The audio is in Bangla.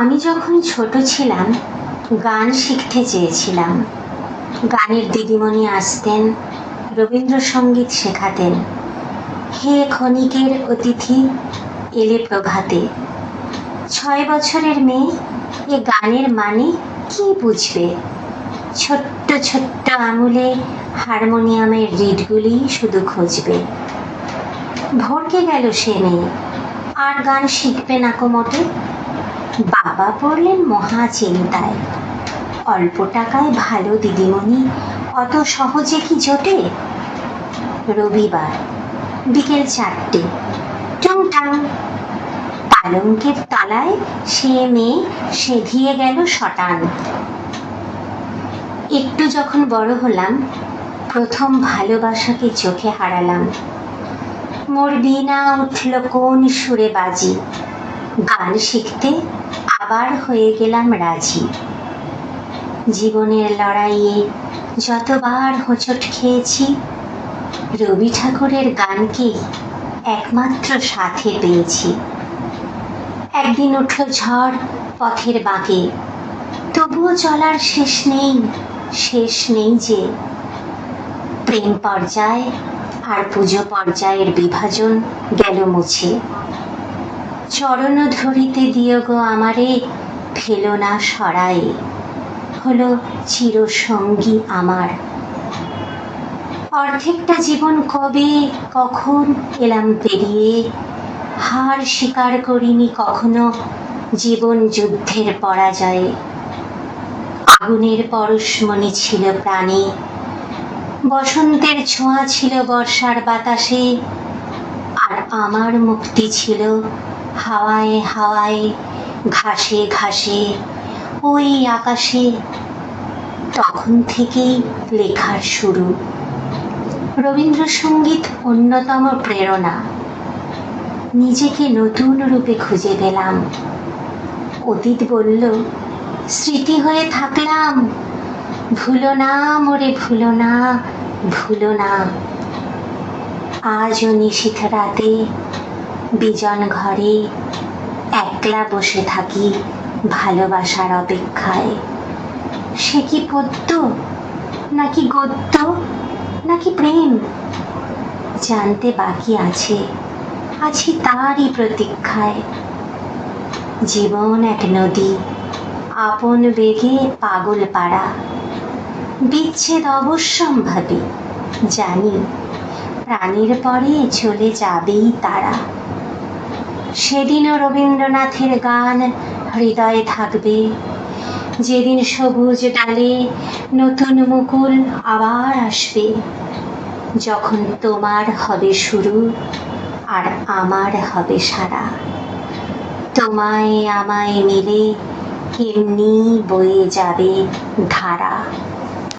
আমি যখন ছোট ছিলাম গান শিখতে চেয়েছিলাম। গানের দিদিমণি আসতেন, রবীন্দ্রসঙ্গীত শেখাতেন। হে ক্ষণিকের অতিথি এলে প্রভাতে। 6 বছরের মেয়ে এ গানের মানে কি বুঝবে? ছোট্ট ছোট্ট আঙুলে হারমোনিয়ামের রিডগুলি শুধু খুঁজবে। ভড়কে গেল সে মেয়ে, আর গান শিখবে না কোমোটে। বাবা পড়লেন মহা চিন্তায়, অল্প টাকায় ভালো দিদিমণি অত সহজে কি জোটে? রবিবার বিকেল 4টে, টুংটাং, পালঙ্কের তলায় সে মেয়ে সেধিয়ে গেল শটান। একটু যখন বড় হলাম, প্রথম ভালোবাসাকে চোখে হারালাম। মোর বীণা উঠল কোন সুরে বাজি, গান শিখতে আবার হয়ে গেলাম রাজি। জীবনের লড়াইয়ে যতবার হোঁচট খেয়েছি, রবি ঠাকুরের গানকেই একমাত্র সাথে পেয়েছি। একদিন উঠল ঝড় পথের বাঁকে, তবুও চলার শেষ নেই, শেষ নেই যে। প্রেম পর্যায় আর পুজো পর্যায়ের বিভাজন গেল মুছে। চরণ ধরিতে দিও গো আমারে, ফেলো না সরায়ে, হলো চিরসঙ্গী আমার। অর্ধেকটা জীবন কবে কখন এলাম পেরিয়ে, হার স্বীকার করিনি কখনো জীবন যুদ্ধের পরাজয়ে। আগুনের পরশমণি ছিল প্রাণে, বসন্তের ছোঁয়া ছিল বর্ষার বাতাসে, আর আমার মুক্তি ছিল হাওয়ায় হাওয়ায়, ঘাসে ঘাসে, ওই আকাশে। তখন থেকেই লেখার শুরু। রবীন্দ্রসঙ্গীত অন্যতম প্রেরণা। নিজেকে নতুন রূপে খুঁজে পেলাম। অতীত বলল, স্মৃতি হয়ে থাকলাম, ভুলো না মোরে, ভুলো না, ভুলো না। আজও নিশীথ রাতে বিজন ঘরে একলা বসে থাকি ভালোবাসার অপেক্ষায়। সে কি পদ্য নাকি গদ্য নাকি প্রেম, জানতে বাকি আছে, আছি তারই প্রতীক্ষায়। জীবন এক নদী, আপন বেগে পাগল পাড়া। বিচ্ছেদ অবশ্যম্ভাবী, জানি প্রাণীর পরে চলে যাবেই তারা। সেদিনও রবীন্দ্রনাথের গান হৃদয়ে থাকবে, যেদিন সবুজ ডালে নতুন মুকুল আবার আসবে। যখন তোমার হবে শুরু আর আমার হবে সারা, তোমায় আমায় মিলে এমনি বয়ে যাবে ধারা।